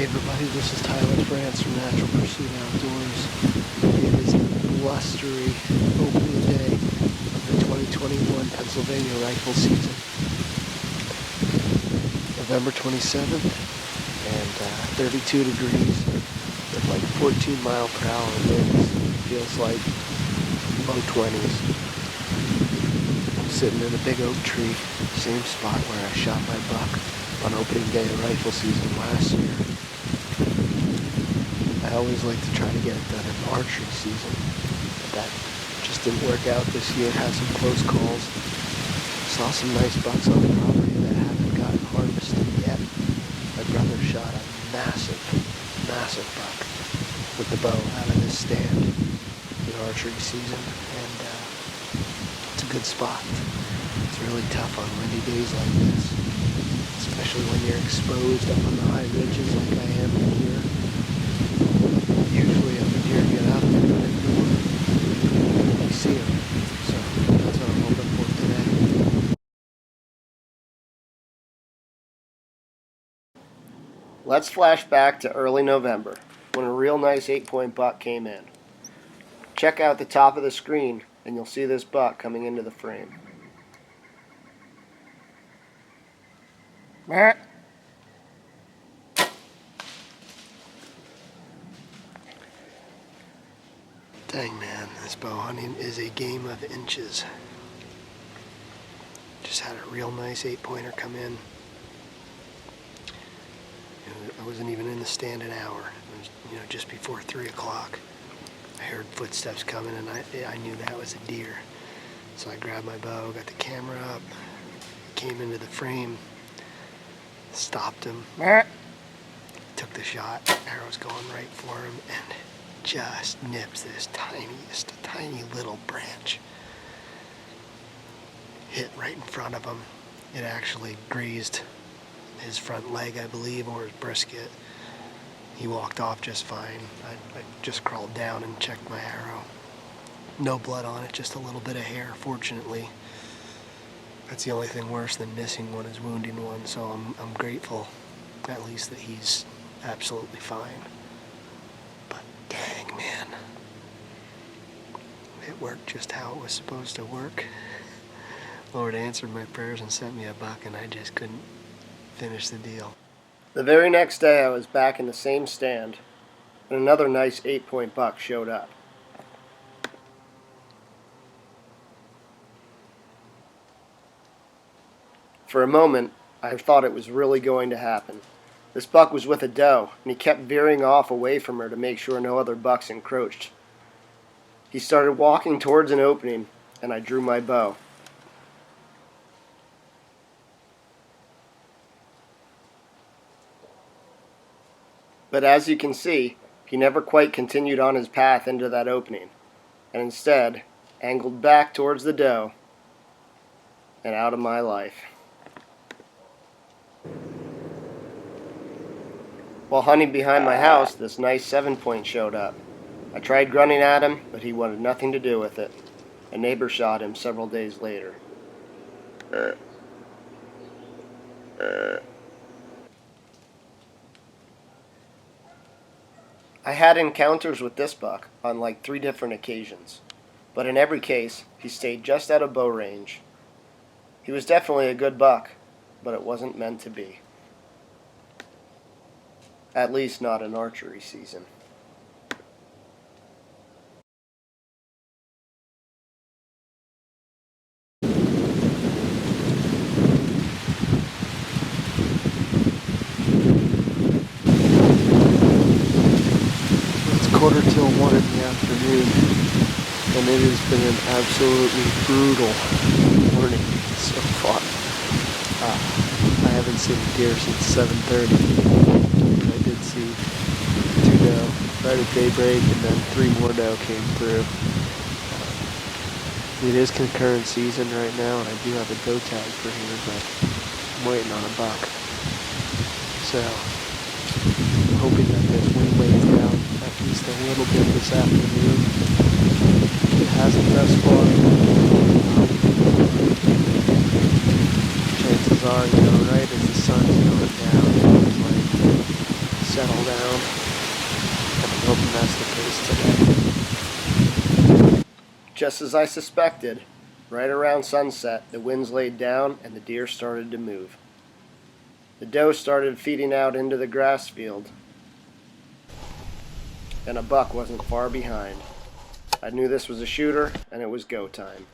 Hey everybody, this is Tyler Frantz from Natural Pursuit Outdoors. It is a blustery opening day of the 2021 Pennsylvania rifle season. November 27th and 32 degrees with like 14 mile per hour winds. Feels like low 20s. I'm sitting in a big oak tree, same spot where I shot my buck on opening day of rifle season last year. I always like to try to get it done in archery season, but that just didn't work out this year. Had some close calls. Saw some nice bucks on the property that haven't gotten harvested yet. My brother shot a massive buck with the bow out of his stand in archery season, and it's a good spot. It's really tough on windy days like this, especially when you're exposed up on the high ridges like I am here. Usually if a deer get out there and ignore, you see them. So that's what I'm hoping for today. Let's flash back to early November when a real nice 8-point buck came in. Check out the top of the screen and you'll see this buck coming into the frame. Dang man, this bow hunting is a game of inches. Just had a real nice 8-pointer come in. I wasn't even in the stand an hour. It was, just before 3 o'clock. I heard footsteps coming and I knew that was a deer. So I grabbed my bow, got the camera up, came into the frame, stopped him, took the shot, arrow's going right for him, and just nips this tiny little branch. Hit right in front of him. It actually grazed his front leg, I believe, or his brisket. He walked off just fine. I just crawled down and checked my arrow. No blood on it, just a little bit of hair, fortunately. That's the only thing worse than missing one is wounding one, so I'm grateful at least that he's absolutely fine. But dang, man. It worked just how it was supposed to work. Lord answered my prayers and sent me a buck, and I just couldn't finish the deal. The very next day I was back in the same stand, and another nice 8-point buck showed up. For a moment, I thought it was really going to happen. This buck was with a doe, and he kept veering off away from her to make sure no other bucks encroached. He started walking towards an opening, and I drew my bow. But as you can see, he never quite continued on his path into that opening, and instead angled back towards the doe and out of my life. While hunting behind my house, this nice 7-point showed up. I tried grunting at him, but he wanted nothing to do with it. A neighbor shot him several days later. I had encounters with this buck on like 3 different occasions, but in every case, he stayed just out of bow range. He was definitely a good buck, but it wasn't meant to be. At least not in archery season. Quarter till 1 in the afternoon, and it has been an absolutely brutal morning so far. I haven't seen deer since 7:30. I did see 2 doe right at daybreak, and then 3 more doe came through. It is concurrent season right now, and I do have a doe tag for here, but I'm waiting on a buck. So I'm hoping that this wind lays down at least a little bit this afternoon. It hasn't thus far. Chances are, right as the sun's going down, it's like settle is today. Just as I suspected, right around sunset, the winds laid down and the deer started to move. The doe started feeding out into the grass field, and a buck wasn't far behind. I knew this was a shooter, and it was go time.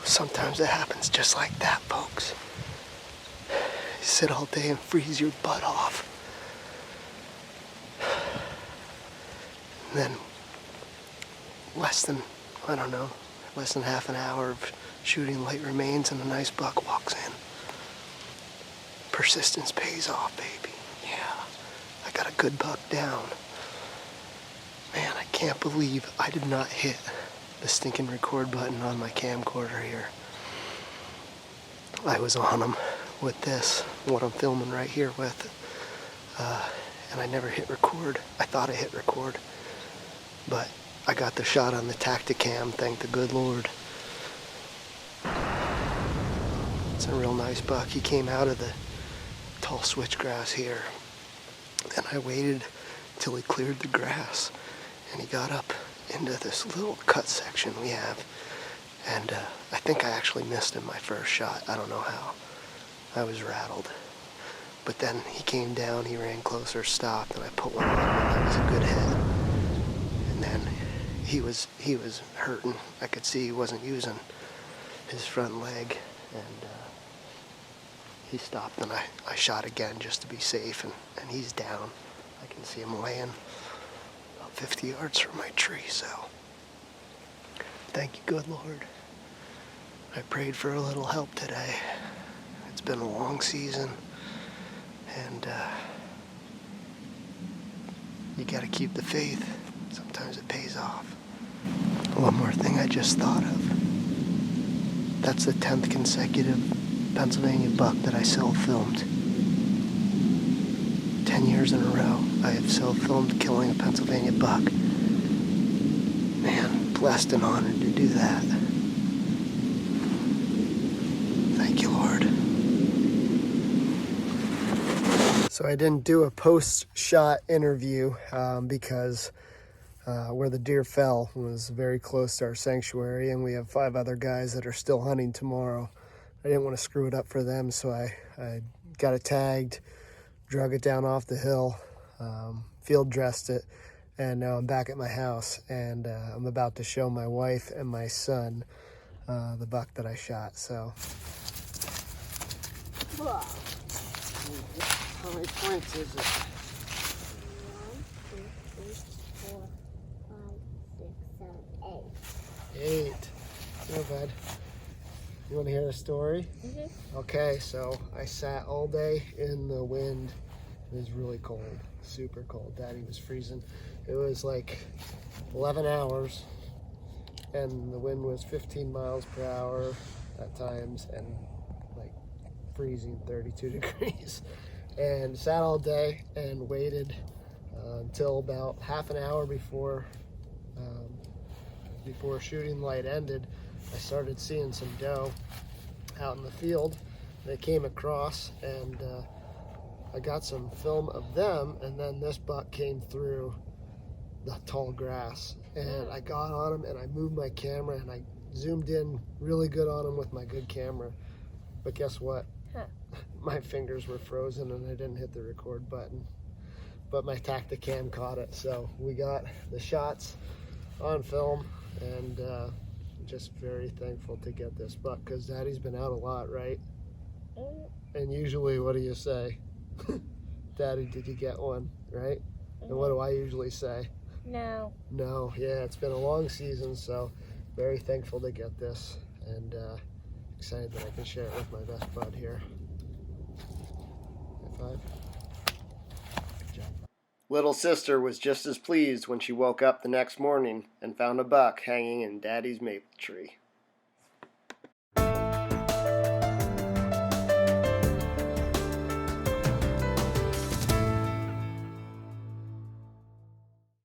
Sometimes it happens just like that, folks. You sit all day and freeze your butt off. And then less than half an hour of shooting light remains and a nice buck walks in. Persistence pays off, baby. Yeah, I got a good buck down. Man, I can't believe I did not hit the stinking record button on my camcorder here. I was on them with this, what I'm filming right here with, and I never hit record. I thought I hit record, but I got the shot on the Tacticam, thank the good Lord. It's a real nice buck. He came out of the tall switchgrass here, and I waited till he cleared the grass, and he got up into this little cut section we have, and I think I actually missed him my first shot. I don't know how. I was rattled. But then he came down, he ran closer, stopped, and I put one on him, and that was a good hit. And then he was hurting. I could see he wasn't using his front leg, and he stopped, and I shot again just to be safe, and he's down. I can see him laying 50 yards from my tree, so thank you, good Lord. I prayed for a little help today. It's been a long season, and you gotta keep the faith. Sometimes it pays off. One more thing I just thought of. That's the 10th consecutive Pennsylvania buck that I self-filmed. 10 years in a row, I have self-filmed killing a Pennsylvania buck. Man, blessed and honored to do that. Thank you, Lord. So I didn't do a post-shot interview because where the deer fell was very close to our sanctuary, and we have 5 other guys that are still hunting tomorrow. I didn't want to screw it up for them, so I got it tagged, drug it down off the hill, field dressed it, and now I'm back at my house, and I'm about to show my wife and my son the buck that I shot. So, whoa. How many points is it? 1, 2, 3, 4, 5, 6, 7, 8. 8. No bad. You want to hear the story? Mm-hmm. Okay, so I sat all day in the wind. It was really cold, super cold. Daddy was freezing. It was like 11 hours, and the wind was 15 miles per hour at times, and like freezing 32 degrees. And sat all day and waited until about half an hour before shooting light ended. I started seeing some doe out in the field. They came across, and I got some film of them, and then this buck came through the tall grass, and I got on him, and I moved my camera, and I zoomed in really good on him with my good camera. But guess what? Huh. My fingers were frozen, and I didn't hit the record button. But my Tacticam caught it, so we got the shots on film, and just very thankful to get this buck, because Daddy's been out a lot, right? And usually, what do you say? Daddy, did you get one, right? And what do I usually say? No. No, yeah, it's been a long season, so very thankful to get this, and excited that I can share it with my best bud here. High five. Good job. Little sister was just as pleased when she woke up the next morning and found a buck hanging in Daddy's maple tree.